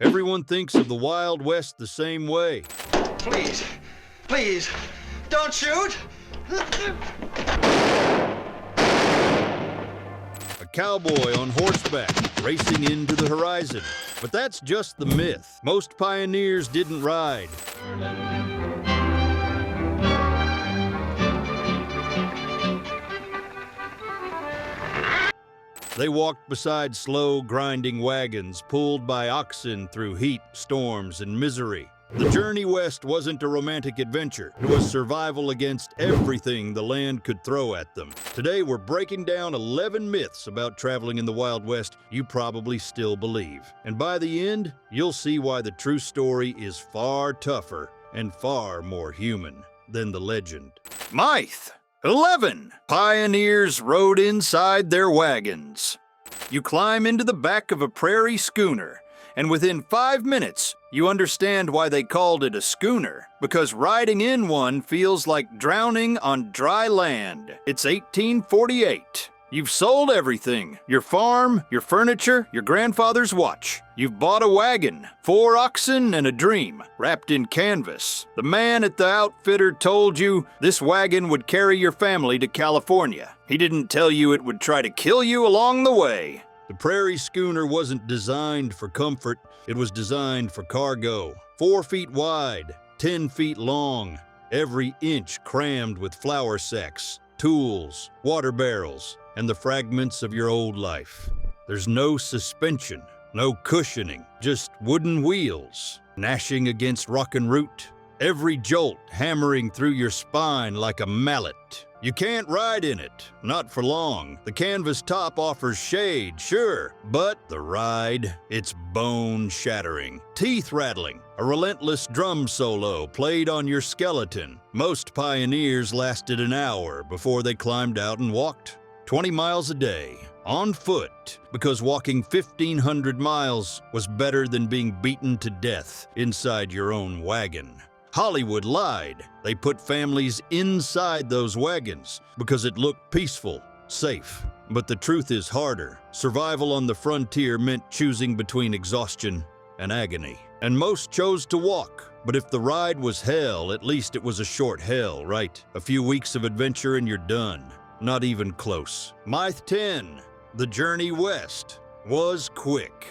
Everyone thinks of the Wild West the same way. Please, please, don't shoot! A cowboy on horseback racing into the horizon. But that's just the myth. Most pioneers didn't ride. They walked beside slow, grinding wagons pulled by oxen through heat, storms, and misery. The journey west wasn't a romantic adventure. It was survival against everything the land could throw at them. Today, we're breaking down 11 myths about traveling in the Wild West you probably still believe. And by the end, you'll see why the true story is far tougher and far more human than the legend. Myth 11. Pioneers rode inside their wagons. You climb into the back of a prairie schooner, and within 5 minutes, you understand why they called it a schooner. Because riding in one feels like drowning on dry land. It's 1848. You've sold everything. Your farm, your furniture, your grandfather's watch. You've bought a wagon, 4 oxen, and a dream, wrapped in canvas. The man at the outfitter told you this wagon would carry your family to California. He didn't tell you it would try to kill you along the way. The prairie schooner wasn't designed for comfort. It was designed for cargo. 4 feet wide, 10 feet long, every inch crammed with flour sacks, tools, water barrels, and the fragments of your old life. There's no suspension, no cushioning, just wooden wheels, gnashing against rock and root, every jolt hammering through your spine like a mallet. You can't ride in it, not for long. The canvas top offers shade, sure, but the ride, it's bone-shattering, teeth-rattling, a relentless drum solo played on your skeleton. Most pioneers lasted an hour before they climbed out and walked 20 miles a day, on foot, because walking 1,500 miles was better than being beaten to death inside your own wagon. Hollywood lied. They put families inside those wagons because it looked peaceful, safe. But the truth is harder. Survival on the frontier meant choosing between exhaustion and agony. And most chose to walk. But if the ride was hell, at least it was a short hell, right? A few weeks of adventure and you're done. Not even close. Myth 10. The journey west was quick.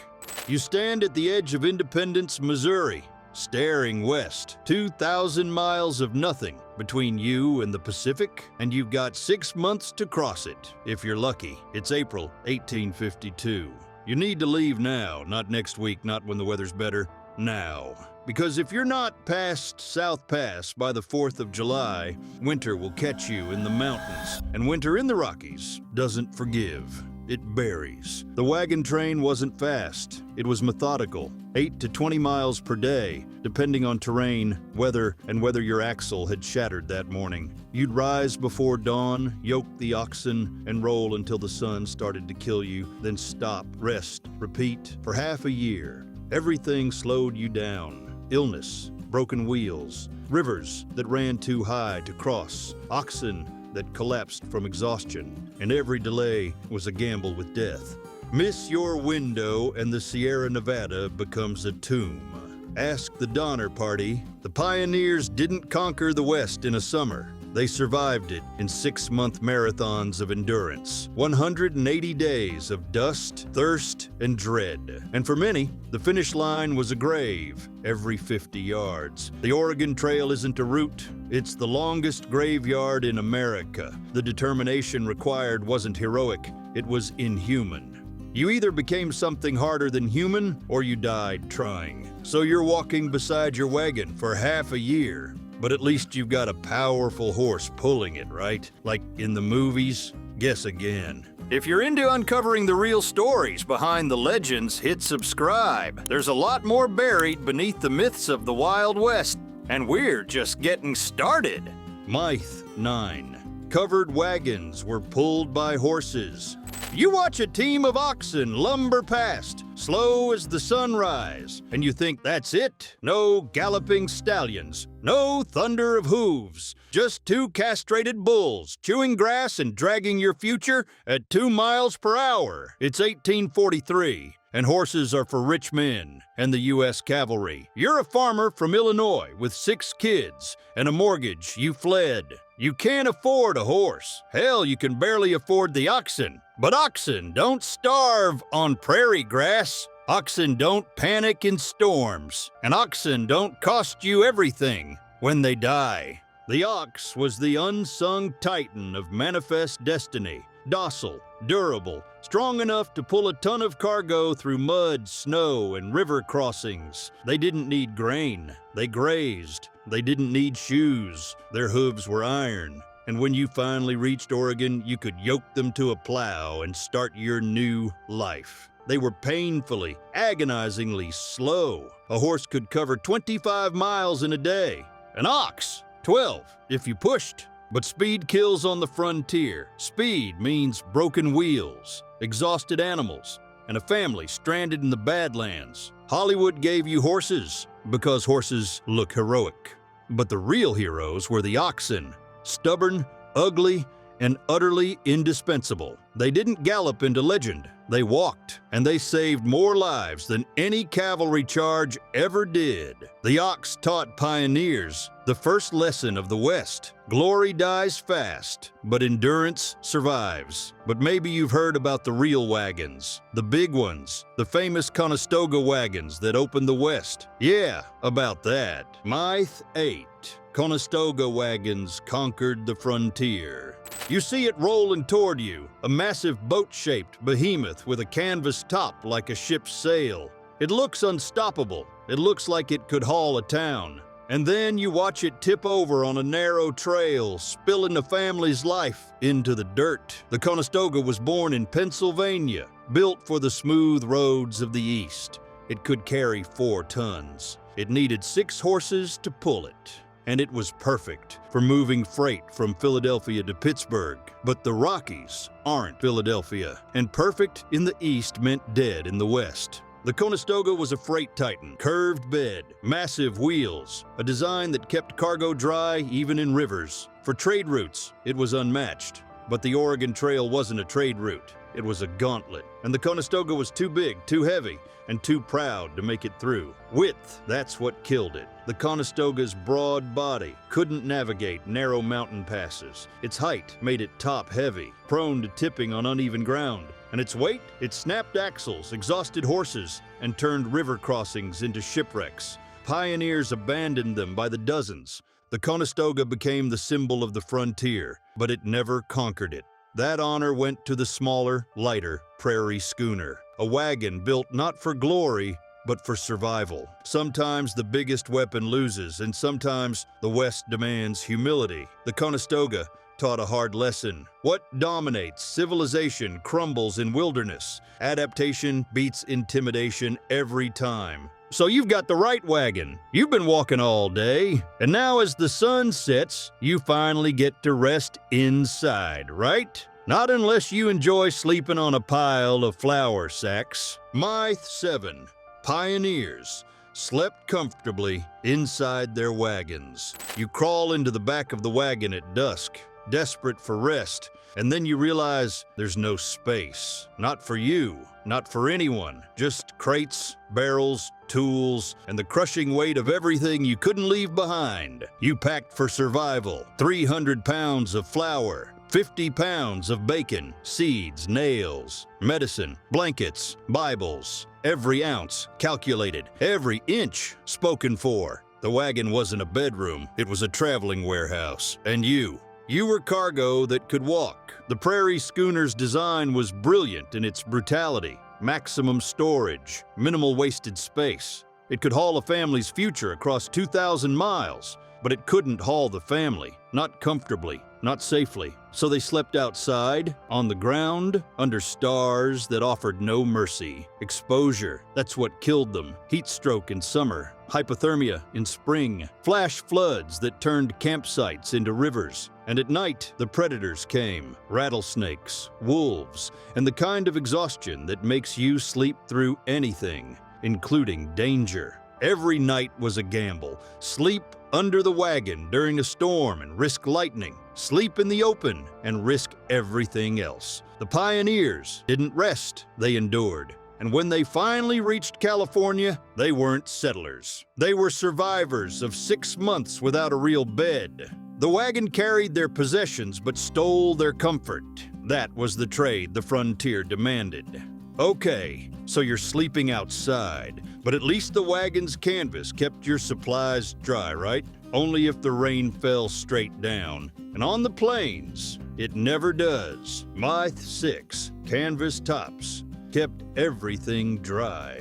You stand at the edge of Independence, Missouri, staring west, 2,000 miles of nothing between you and the Pacific, and you've got 6 months to cross it. If you're lucky, it's April 1852. You need to leave now, not next week, not when the weather's better, now. Because if you're not past South Pass by the 4th of July, winter will catch you in the mountains, and winter in the Rockies doesn't forgive. It buries. The wagon train wasn't fast. It was methodical, 8 to 20 miles per day, depending on terrain, weather, and whether your axle had shattered that morning. You'd rise before dawn, yoke the oxen, and roll until the sun started to kill you, then stop, rest, repeat for half a year. Everything slowed you down. Illness, broken wheels, rivers that ran too high to cross, oxen that collapsed from exhaustion, and every delay was a gamble with death. Miss your window and the Sierra Nevada becomes a tomb. Ask the Donner Party. The pioneers didn't conquer the West in a summer. They survived it in 6-month marathons of endurance, 180 days of dust, thirst, and dread. And for many, the finish line was a grave every 50 yards. The Oregon Trail isn't a route, it's the longest graveyard in America. The determination required wasn't heroic, it was inhuman. You either became something harder than human, or you died trying. So you're walking beside your wagon for half a year. But at least you've got a powerful horse pulling it, right? Like in the movies? Guess again. If you're into uncovering the real stories behind the legends, hit subscribe. There's a lot more buried beneath the myths of the Wild West, and we're just getting started. Myth 9. Covered wagons were pulled by horses. You watch a team of oxen lumber past, slow as the sunrise, and you think that's it. No galloping stallions, no thunder of hooves, just 2 castrated bulls chewing grass and dragging your future at 2 miles per hour. It's 1843. and horses are for rich men and the U.S. cavalry. You're a farmer from Illinois with 6 kids and a mortgage. You fled. You can't afford a horse. Hell, you can barely afford the oxen. But oxen don't starve on prairie grass. Oxen don't panic in storms. And oxen don't cost you everything when they die. The ox was the unsung titan of manifest destiny. Docile, durable, strong enough to pull a ton of cargo through mud, snow, and river crossings. They didn't need grain. They grazed. They didn't need shoes. Their hooves were iron. And when you finally reached Oregon, you could yoke them to a plow and start your new life. They were painfully, agonizingly slow. A horse could cover 25 miles in a day. An ox, 12, if you pushed. But speed kills on the frontier. Speed means broken wheels, exhausted animals, and a family stranded in the Badlands. Hollywood gave you horses because horses look heroic. But the real heroes were the oxen, stubborn, ugly, and utterly indispensable. They didn't gallop into legend. They walked, and they saved more lives than any cavalry charge ever did. The ox taught pioneers the first lesson of the West. Glory dies fast, but endurance survives. But maybe you've heard about the real wagons, the big ones, the famous Conestoga wagons that opened the West. Yeah, about that. Mythe 8. Conestoga wagons conquered the frontier. You see it rolling toward you, a massive boat-shaped behemoth with a canvas top like a ship's sail. It looks unstoppable. It looks like it could haul a town. And then you watch it tip over on a narrow trail, spilling a family's life into the dirt. The Conestoga was born in Pennsylvania, built for the smooth roads of the East. It could carry 4 tons. It needed 6 horses to pull it. And it was perfect for moving freight from Philadelphia to Pittsburgh. But the Rockies aren't Philadelphia, and perfect in the East meant dead in the West. The Conestoga was a freight titan, curved bed, massive wheels, a design that kept cargo dry even in rivers. For trade routes, it was unmatched. But the Oregon Trail wasn't a trade route. It was a gauntlet, and the Conestoga was too big, too heavy, and too proud to make it through. Width, that's what killed it. The Conestoga's broad body couldn't navigate narrow mountain passes. Its height made it top-heavy, prone to tipping on uneven ground. And its weight? It snapped axles, exhausted horses, and turned river crossings into shipwrecks. Pioneers abandoned them by the dozens. The Conestoga became the symbol of the frontier, but it never conquered it. That honor went to the smaller, lighter prairie schooner, a wagon built not for glory, but for survival. Sometimes the biggest weapon loses, and sometimes the West demands humility. The Conestoga taught a hard lesson. What dominates civilization crumbles in wilderness. Adaptation beats intimidation every time. So you've got the right wagon. You've been walking all day, and now as the sun sets, you finally get to rest inside, right? Not unless you enjoy sleeping on a pile of flour sacks. Mythe 7. Pioneers slept comfortably inside their wagons. You crawl into the back of the wagon at dusk, desperate for rest, and then you realize there's no space. Not for you, not for anyone. Just crates, barrels, tools, and the crushing weight of everything you couldn't leave behind. You packed for survival. 300 pounds of flour, 50 pounds of bacon, seeds, nails, medicine, blankets, Bibles. Every ounce calculated, every inch spoken for. The wagon wasn't a bedroom, it was a traveling warehouse. And you were cargo that could walk. The prairie schooner's design was brilliant in its brutality. Maximum storage, minimal wasted space. It could haul a family's future across 2,000 miles, but it couldn't haul the family, not comfortably, not safely. So they slept outside, on the ground, under stars that offered no mercy. Exposure, that's what killed them. Heat stroke in summer, hypothermia in spring, flash floods that turned campsites into rivers. And at night, the predators came, rattlesnakes, wolves, and the kind of exhaustion that makes you sleep through anything, including danger. Every night was a gamble. Sleep under the wagon during a storm and risk lightning. Sleep in the open and risk everything else. The pioneers didn't rest, they endured. And when they finally reached California, they weren't settlers. They were survivors of 6 months without a real bed. The wagon carried their possessions but stole their comfort. That was the trade the frontier demanded. Okay, so you're sleeping outside, but at least the wagon's canvas kept your supplies dry, right? Only if the rain fell straight down. And on the plains, it never does. My 6 canvas tops kept everything dry.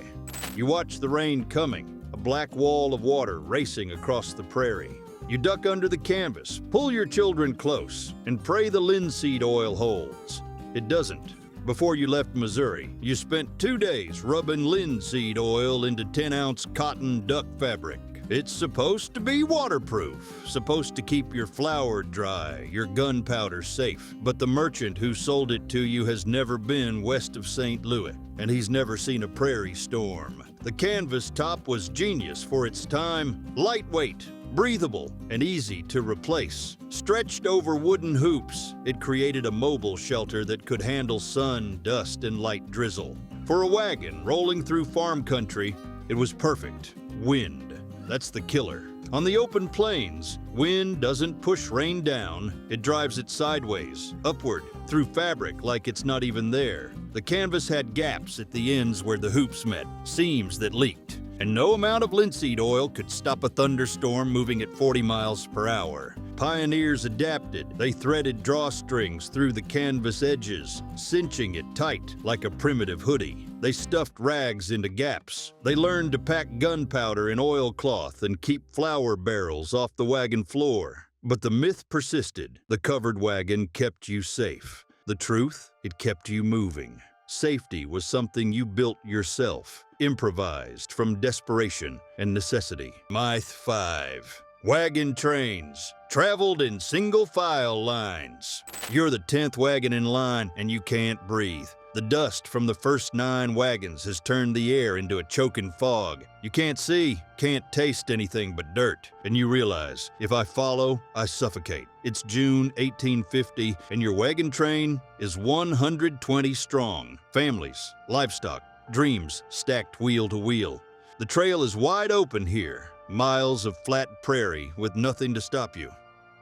You watch the rain coming, a black wall of water racing across the prairie. You duck under the canvas, pull your children close, and pray the linseed oil holds. It doesn't. Before you left Missouri, you spent 2 days rubbing linseed oil into 10-ounce cotton duck fabric. It's supposed to be waterproof, supposed to keep your flour dry, your gunpowder safe. But the merchant who sold it to you has never been west of St. Louis, and he's never seen a prairie storm. The canvas top was genius for its time, lightweight, breathable, and easy to replace. Stretched over wooden hoops, it created a mobile shelter that could handle sun, dust, and light drizzle. For a wagon rolling through farm country, it was perfect. Wind. That's the killer. On the open plains, wind doesn't push rain down, it drives it sideways, upward, through fabric like it's not even there. The canvas had gaps at the ends where the hoops met, seams that leaked, and no amount of linseed oil could stop a thunderstorm moving at 40 miles per hour. Pioneers adapted. They threaded drawstrings through the canvas edges, cinching it tight like a primitive hoodie. They stuffed rags into gaps. They learned to pack gunpowder in oilcloth and keep flour barrels off the wagon floor. But the myth persisted. The covered wagon kept you safe. The truth, it kept you moving. Safety was something you built yourself, improvised from desperation and necessity. Myth 5. Wagon trains traveled in single file lines. You're the 10th wagon in line and you can't breathe. The dust from the first 9 wagons has turned the air into a choking fog. You can't see, can't taste anything but dirt. And you realize, if I follow, I suffocate. It's June 1850 and your wagon train is 120 strong. Families, livestock, dreams stacked wheel to wheel. The trail is wide open here. Miles of flat prairie with nothing to stop you.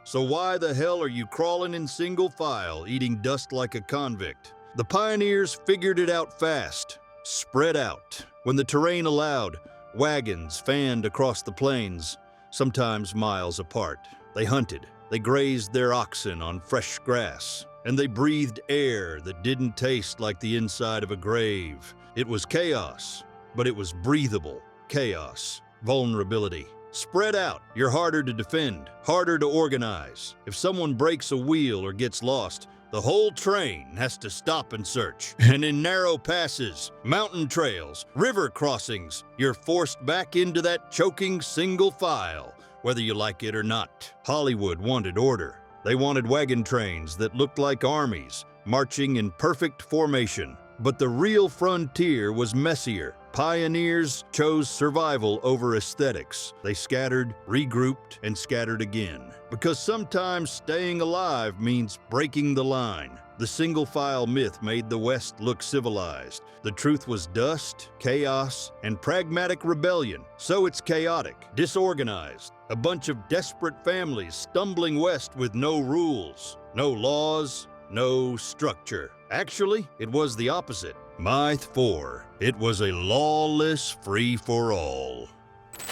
So why the hell are you crawling in single file, eating dust like a convict? The pioneers figured it out fast. Spread out. When the terrain allowed, wagons fanned across the plains, sometimes miles apart. They hunted. They grazed their oxen on fresh grass. And they breathed air that didn't taste like the inside of a grave. It was chaos, but it was breathable chaos. Vulnerability. Spread out. You're harder to defend, harder to organize. If someone breaks a wheel or gets lost, the whole train has to stop and search. And in narrow passes, mountain trails, river crossings, you're forced back into that choking single file, whether you like it or not. Hollywood wanted order. They wanted wagon trains that looked like armies, marching in perfect formation. But the real frontier was messier. Pioneers chose survival over aesthetics. They scattered, regrouped, and scattered again. Because sometimes staying alive means breaking the line. The single-file myth made the West look civilized. The truth was dust, chaos, and pragmatic rebellion. So it's chaotic, disorganized. A bunch of desperate families stumbling west with no rules, no laws, no structure. Actually, it was the opposite. Myth 4. It was a lawless free-for-all.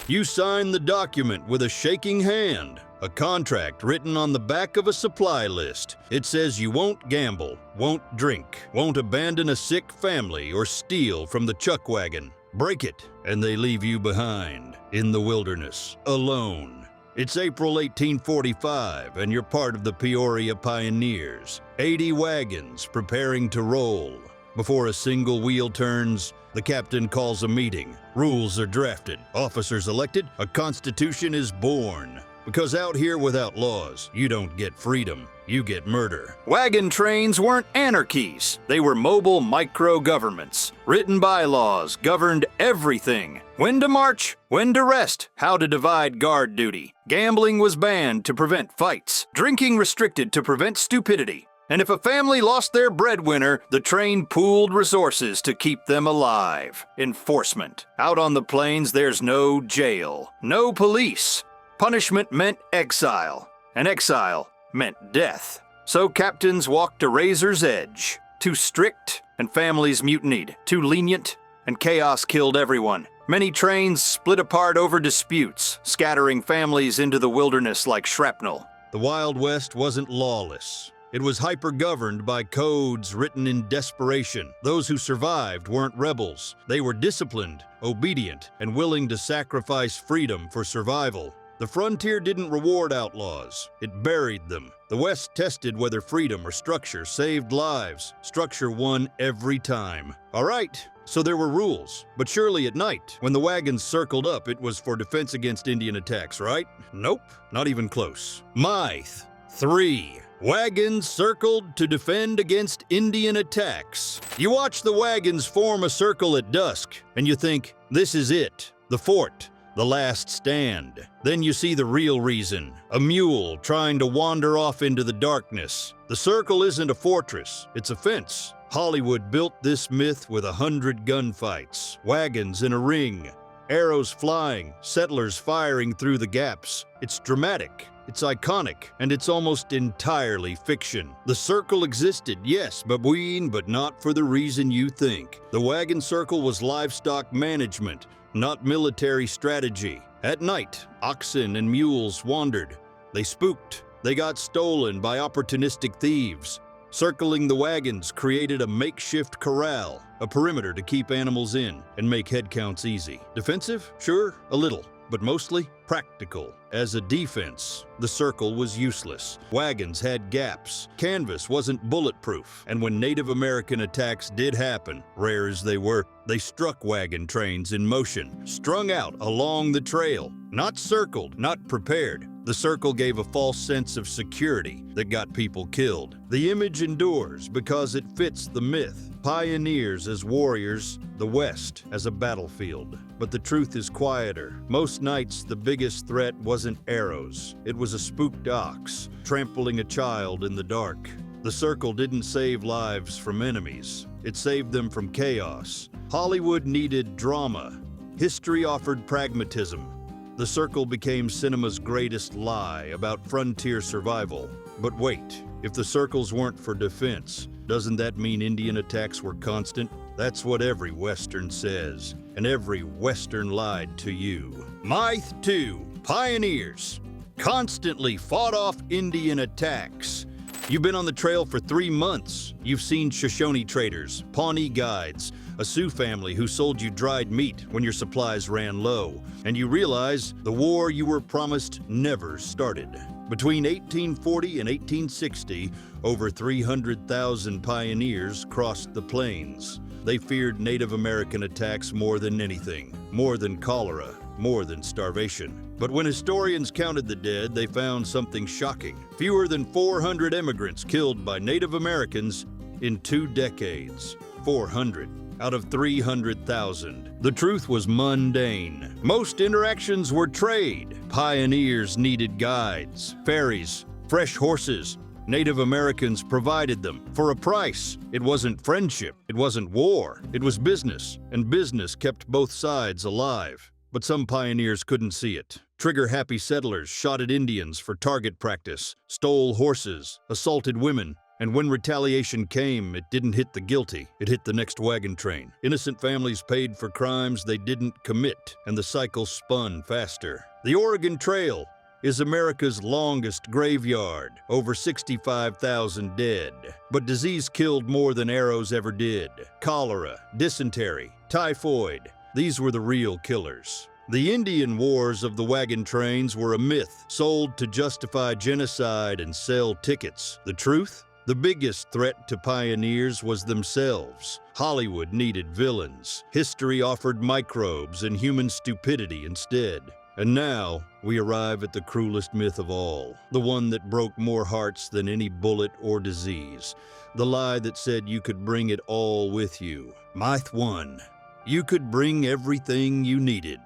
You signed the document with a shaking hand, a contract written on the back of a supply list. It says you won't gamble, won't drink, won't abandon a sick family or steal from the chuck wagon. Break it, and they leave you behind, in the wilderness, alone. It's April 1845, and you're part of the Peoria Pioneers. 80 wagons preparing to roll. Before a single wheel turns, the captain calls a meeting. Rules are drafted, officers elected, a constitution is born. Because out here without laws, you don't get freedom, you get murder. Wagon trains weren't anarchies. They were mobile micro-governments. Written bylaws governed everything. When to march, when to rest, how to divide guard duty. Gambling was banned to prevent fights. Drinking restricted to prevent stupidity. And if a family lost their breadwinner, the train pooled resources to keep them alive. Enforcement. Out on the plains, there's no jail, no police. Punishment meant exile, and exile meant death. So captains walked a razor's edge. Too strict, and families mutinied. Too lenient, and chaos killed everyone. Many trains split apart over disputes, scattering families into the wilderness like shrapnel. The Wild West wasn't lawless. It was hyper-governed by codes written in desperation. Those who survived weren't rebels. They were disciplined, obedient, and willing to sacrifice freedom for survival. The frontier didn't reward outlaws. It buried them. The West tested whether freedom or structure saved lives. Structure won every time. All right, so there were rules. But surely at night, when the wagons circled up, it was for defense against Indian attacks, right? Nope, not even close. Myth 3. Wagons circled to defend against Indian attacks. You watch the wagons form a circle at dusk, and you think, this is it, the fort, the last stand. Then you see the real reason, a mule trying to wander off into the darkness. The circle isn't a fortress, it's a fence. Hollywood built this myth with 100 gunfights, wagons in a ring, arrows flying, settlers firing through the gaps. It's dramatic. It's iconic, and it's almost entirely fiction. The circle existed, yes, babuine, but not for the reason you think. The wagon circle was livestock management, not military strategy. At night, oxen and mules wandered. They spooked. They got stolen by opportunistic thieves. Circling the wagons created a makeshift corral, a perimeter to keep animals in and make head counts easy. Defensive? Sure, a little, but mostly practical. As a defense, the circle was useless. Wagons had gaps. Canvas wasn't bulletproof. And when Native American attacks did happen, rare as they were, they struck wagon trains in motion, strung out along the trail, not circled, not prepared. The circle gave a false sense of security that got people killed. The image endures because it fits the myth. Pioneers as warriors, the West as a battlefield. But the truth is quieter. Most nights, the biggest threat wasn't arrows. It was a spooked ox, trampling a child in the dark. The circle didn't save lives from enemies. It saved them from chaos. Hollywood needed drama. History offered pragmatism. The circle became cinema's greatest lie about frontier survival. But wait, if the circles weren't for defense, doesn't that mean Indian attacks were constant? That's what every Western says, and every Western lied to you. Myth 2. Pioneers constantly fought off Indian attacks. You've been on the trail for 3 months. You've seen Shoshone traders, Pawnee guides, a Sioux family who sold you dried meat when your supplies ran low, and you realize the war you were promised never started. Between 1840 and 1860, over 300,000 pioneers crossed the plains. They feared Native American attacks more than anything, more than cholera, more than starvation. But when historians counted the dead, they found something shocking. Fewer than 400 immigrants killed by Native Americans in 2 decades. 400 out of 300,000. The truth was mundane. Most interactions were trade. Pioneers needed guides, ferries, fresh horses. Native Americans provided them for a price. It wasn't friendship, it wasn't war, it was business, and business kept both sides alive. But some pioneers couldn't see it. Trigger-happy settlers shot at Indians for target practice, stole horses, assaulted women, and when retaliation came, it didn't hit the guilty, it hit the next wagon train. Innocent families paid for crimes they didn't commit, and the cycle spun faster. The Oregon Trail is America's longest graveyard, over 65,000 dead. But disease killed more than arrows ever did. Cholera, dysentery, typhoid, these were the real killers. The Indian wars of the wagon trains were a myth, sold to justify genocide and sell tickets. The truth? The biggest threat to pioneers was themselves. Hollywood needed villains. History offered microbes and human stupidity instead. And now, we arrive at the cruelest myth of all, the one that broke more hearts than any bullet or disease, the lie that said you could bring it all with you. Myth 1. You could bring everything you needed.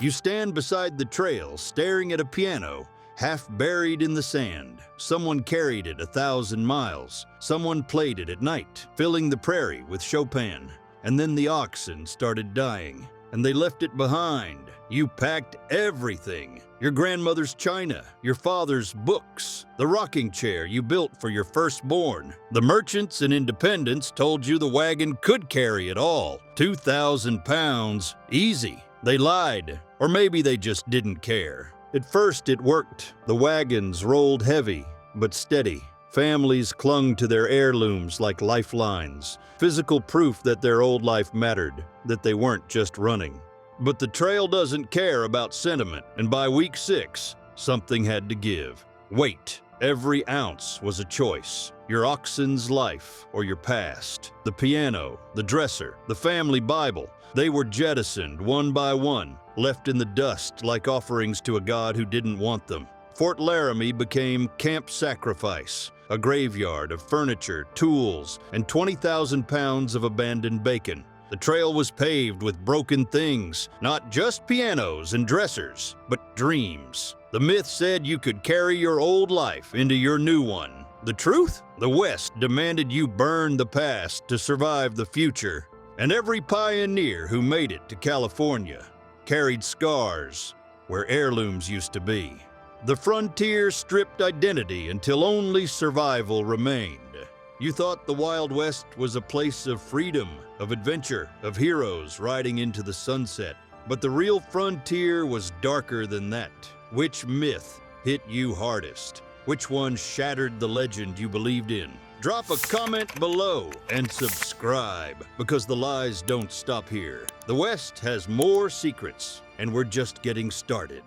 You stand beside the trail, staring at a piano, half buried in the sand. Someone carried it 1,000 miles. Someone played it at night, filling the prairie with Chopin. And then the oxen started dying, and they left it behind. You packed everything. Your grandmother's china, your father's books, the rocking chair you built for your firstborn. The merchants and independents told you the wagon could carry it all. 2,000 pounds, easy. They lied, or maybe they just didn't care. At first it worked. The wagons rolled heavy, but steady. Families clung to their heirlooms like lifelines, physical proof that their old life mattered, that they weren't just running. But the trail doesn't care about sentiment, and by week 6, something had to give. Weight. Every ounce was a choice. Your oxen's life or your past. The piano, the dresser, the family Bible, they were jettisoned one by one, left in the dust like offerings to a God who didn't want them. Fort Laramie became Camp Sacrifice, a graveyard of furniture, tools, and 20,000 pounds of abandoned bacon. The trail was paved with broken things, not just pianos and dressers, but dreams. The myth said you could carry your old life into your new one. The truth? The West demanded you burn the past to survive the future. And every pioneer who made it to California carried scars where heirlooms used to be. The frontier stripped identity until only survival remained. You thought the Wild West was a place of freedom, of adventure, of heroes riding into the sunset. But the real frontier was darker than that. Which myth hit you hardest? Which one shattered the legend you believed in? Drop a comment below and subscribe, because the lies don't stop here. The West has more secrets, and we're just getting started.